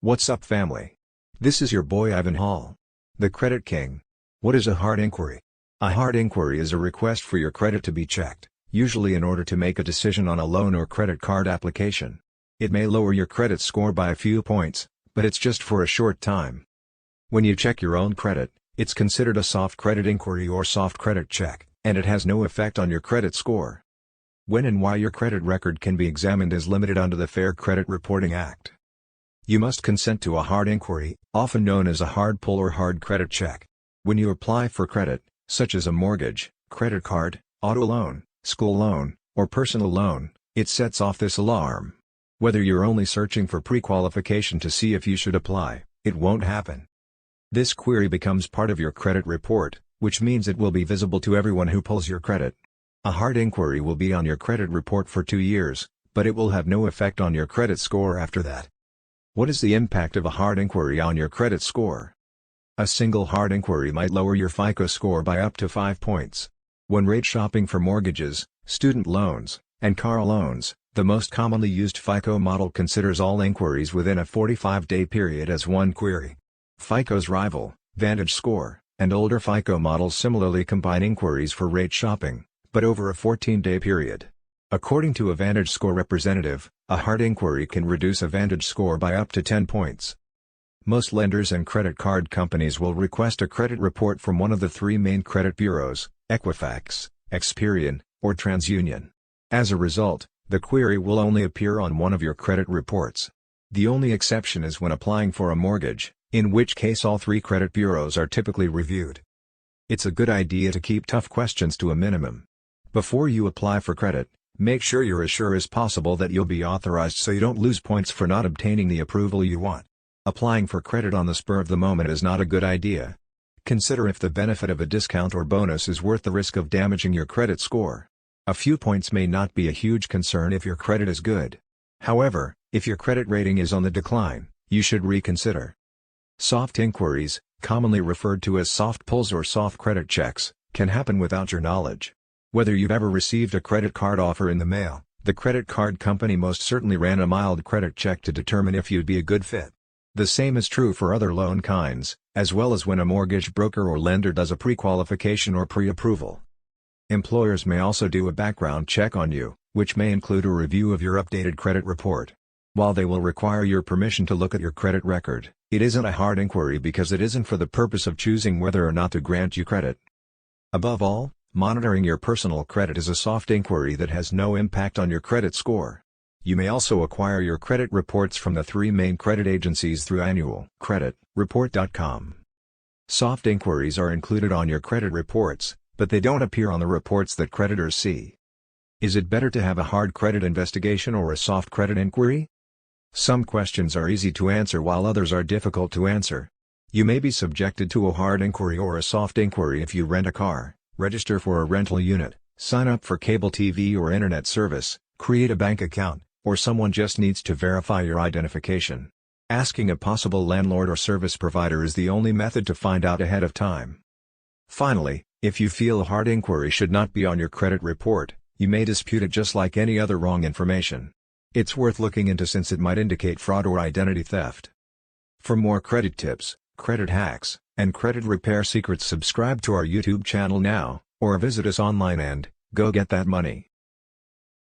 What's up, family? This is your boy Ivan Hall, the Credit King. What is a hard inquiry? A hard inquiry is a request for your credit to be checked, usually in order to make a decision on a loan or credit card application. It may lower your credit score by a few points, but it's just for a short time. When you check your own credit, it's considered a soft credit inquiry or soft credit check, and it has no effect on your credit score. When and why your credit record can be examined is limited under the Fair Credit Reporting Act. You must consent to a hard inquiry, often known as a hard pull or hard credit check. When you apply for credit, such as a mortgage, credit card, auto loan, school loan, or personal loan, it sets off this alarm. Whether you're only searching for pre-qualification to see if you should apply, it won't happen. This query becomes part of your credit report, which means it will be visible to everyone who pulls your credit. A hard inquiry will be on your credit report for 2 years, but it will have no effect on your credit score after that. What is the impact of a hard inquiry on your credit score? A single hard inquiry might lower your FICO score by up to 5 points. When rate shopping for mortgages, student loans, and car loans, the most commonly used FICO model considers all inquiries within a 45-day period as one query. FICO's rival, VantageScore, and older FICO models similarly combine inquiries for rate shopping, but over a 14-day period. According to a VantageScore representative, a hard inquiry can reduce a VantageScore by up to 10 points. Most lenders and credit card companies will request a credit report from one of the 3 main credit bureaus, Equifax, Experian, or TransUnion. As a result, the query will only appear on one of your credit reports. The only exception is when applying for a mortgage, in which case all 3 credit bureaus are typically reviewed. It's a good idea to keep tough questions to a minimum. Before you apply for credit, make sure you're as sure as possible that you'll be authorized so you don't lose points for not obtaining the approval you want. Applying for credit on the spur of the moment is not a good idea. Consider if the benefit of a discount or bonus is worth the risk of damaging your credit score. A few points may not be a huge concern if your credit is good. However, if your credit rating is on the decline, you should reconsider. Soft inquiries, commonly referred to as soft pulls or soft credit checks, can happen without your knowledge. Whether you've ever received a credit card offer in the mail, the credit card company most certainly ran a mild credit check to determine if you'd be a good fit. The same is true for other loan kinds, as well as when a mortgage broker or lender does a pre-qualification or pre-approval. Employers may also do a background check on you, which may include a review of your updated credit report. While they will require your permission to look at your credit record, it isn't a hard inquiry because it isn't for the purpose of choosing whether or not to grant you credit. Above all, monitoring your personal credit is a soft inquiry that has no impact on your credit score. You may also acquire your credit reports from the 3 main credit agencies through annualcreditreport.com. Soft inquiries are included on your credit reports, but they don't appear on the reports that creditors see. Is it better to have a hard credit investigation or a soft credit inquiry? Some questions are easy to answer while others are difficult to answer. You may be subjected to a hard inquiry or a soft inquiry if you rent a car, register for a rental unit, sign up for cable TV or internet service, create a bank account, or someone just needs to verify your identification. Asking a possible landlord or service provider is the only method to find out ahead of time. Finally, if you feel a hard inquiry should not be on your credit report, you may dispute it just like any other wrong information. It's worth looking into since it might indicate fraud or identity theft. For more credit tips, credit hacks, and credit repair secrets, subscribe to our YouTube channel now, or visit us online and go get that money.